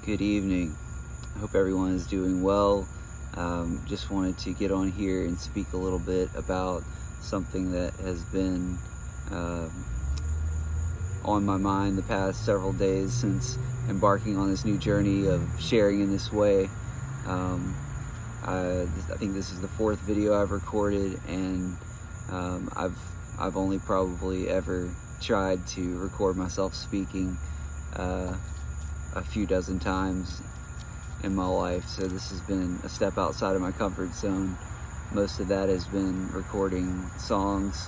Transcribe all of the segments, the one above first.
Good evening. I hope everyone is doing well. Just wanted to get on here and speak a little bit about something that has been on my mind the past several days since embarking on this new journey of sharing in this way. I think this is the fourth video I've recorded, and I've only probably ever tried to record myself speaking a few dozen times in my life, so this has been a step outside of my comfort zone. Most of that has been recording songs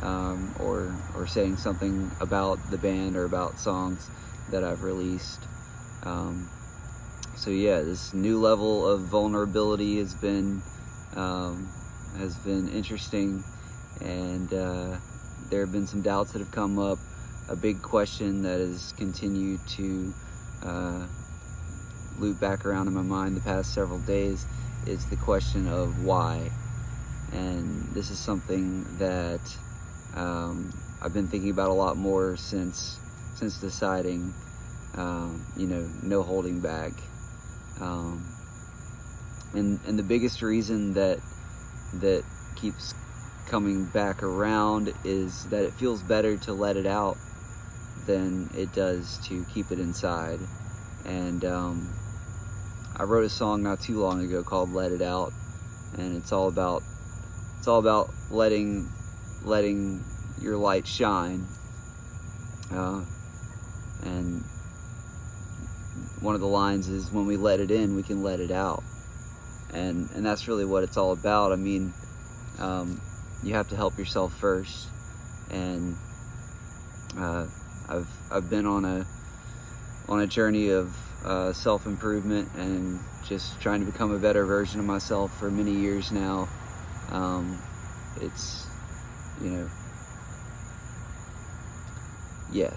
or saying something about the band or about songs that I've released. So yeah, this new level of vulnerability has been interesting, and there have been some doubts that have come up. A big question that has continued to loop back around in my mind the past several days is the question of why. And this is something that I've been thinking about a lot more since deciding, no holding back. And the biggest reason that keeps coming back around is that it feels better to let it out than it does to keep it inside. And I wrote a song not too long ago called "Let It Out," and it's all about letting your light shine. And one of the lines is, "When we let it in, we can let it out." And that's really what it's all about. I mean, you have to help yourself first, and I've been on a journey of self-improvement and just trying to become a better version of myself for many years now.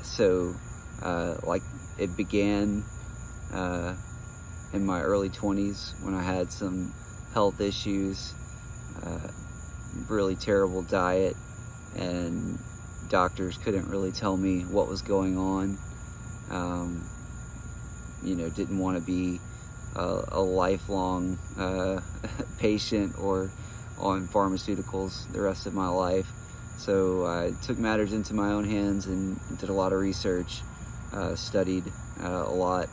So like it began in my early 20s when I had some health issues, really terrible diet, and doctors couldn't really tell me what was going on. Didn't want to be a lifelong patient or on pharmaceuticals the rest of my life. So I took matters into my own hands and did a lot of research, studied a lot,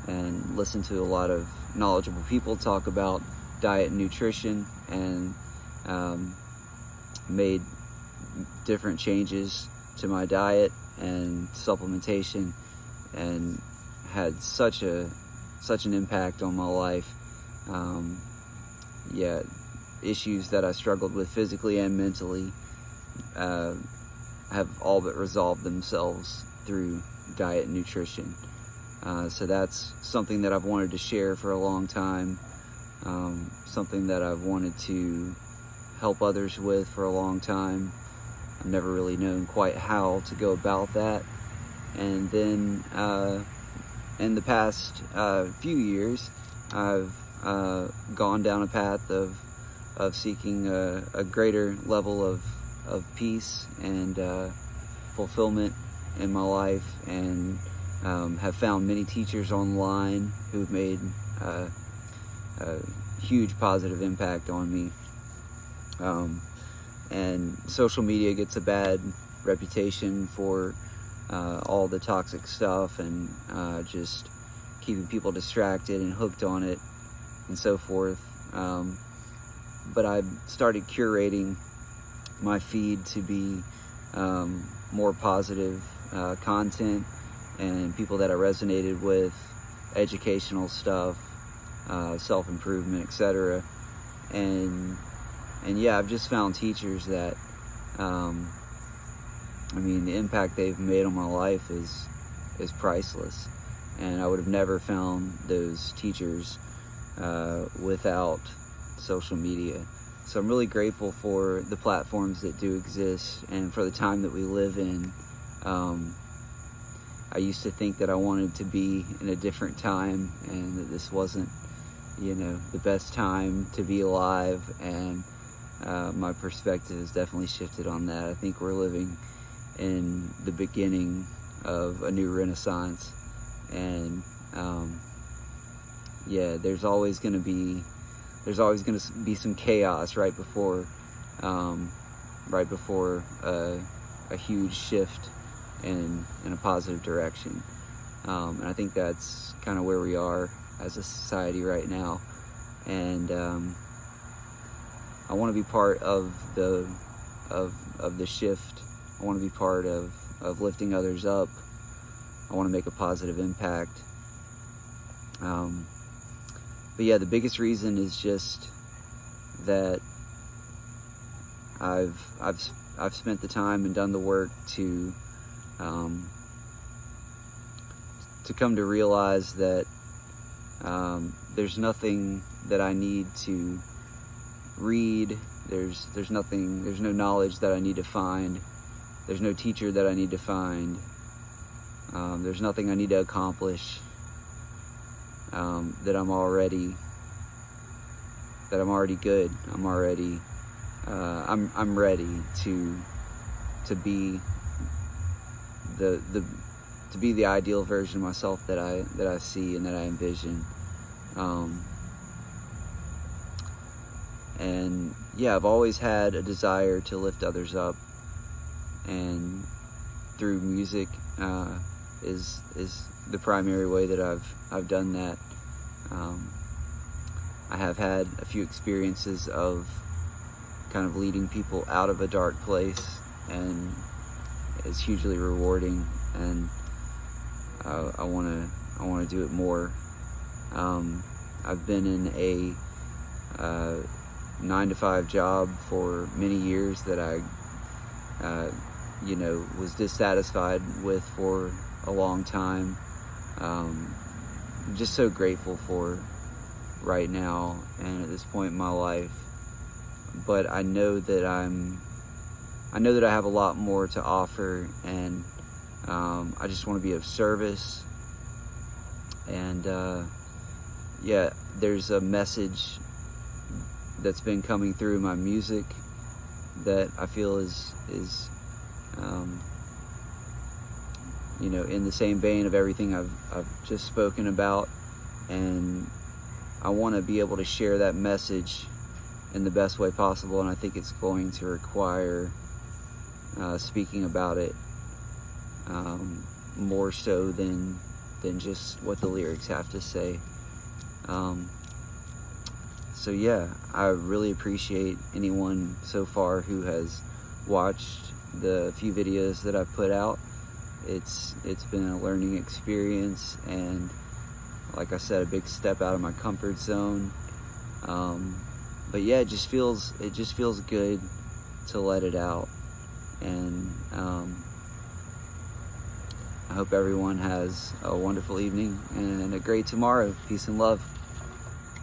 and listened to a lot of knowledgeable people talk about diet and nutrition, and made different changes to my diet and supplementation, and had such an impact on my life. Issues that I struggled with physically and mentally have all but resolved themselves through diet and nutrition. So that's something that I've wanted to share for a long time, something that I've wanted to help others with for a long time. I've never really known quite how to go about that. And then in the past few years, I've gone down a path of seeking a greater level of peace and fulfillment in my life, and have found many teachers online who've made a huge positive impact on me. And social media gets a bad reputation for all the toxic stuff and just keeping people distracted and hooked on it and so forth. But I started curating my feed to be more positive content and people that I resonated with, educational stuff, self-improvement, etc. And I've just found teachers that the impact they've made on my life is priceless, and I would have never found those teachers without social media. So I'm really grateful for the platforms that do exist and for the time that we live in. I used to think that I wanted to be in a different time, and that this wasn't, the best time to be alive, and my perspective has definitely shifted on that. I think we're living in the beginning of a new renaissance, and yeah, there's always going to be some chaos right before a huge shift in a positive direction. And I think that's kind of where we are as a society right now. And I want to be part of the shift. I want to be part of lifting others up. I want to make a positive impact. But yeah, the biggest reason is just that I've spent the time and done the work to come to realize that there's nothing that I need to read. There's no knowledge that I need to find. There's no teacher that I need to find. There's nothing I need to accomplish. That I'm already good. I'm ready to be the ideal version of myself that I see and that I envision. And yeah, I've always had a desire to lift others up, and through music is the primary way that I've done that. I have had a few experiences of kind of leading people out of a dark place, and it's hugely rewarding, and I want to do it more. I've been in a 9-to-5 job for many years that I was dissatisfied with for a long time. I'm just so grateful for right now and at this point in my life. But I know that I have a lot more to offer, and I just want to be of service. And yeah, there's a message that's been coming through my music that I feel is in the same vein of everything I've just spoken about, and I want to be able to share that message in the best way possible, and I think it's going to require speaking about it more so than just what the lyrics have to say. So yeah, I really appreciate anyone so far who has watched the few videos that I've put out. It's been a learning experience, and like I said, a big step out of my comfort zone. But yeah, it just feels good to let it out. And I hope everyone has a wonderful evening and a great tomorrow. Peace and love.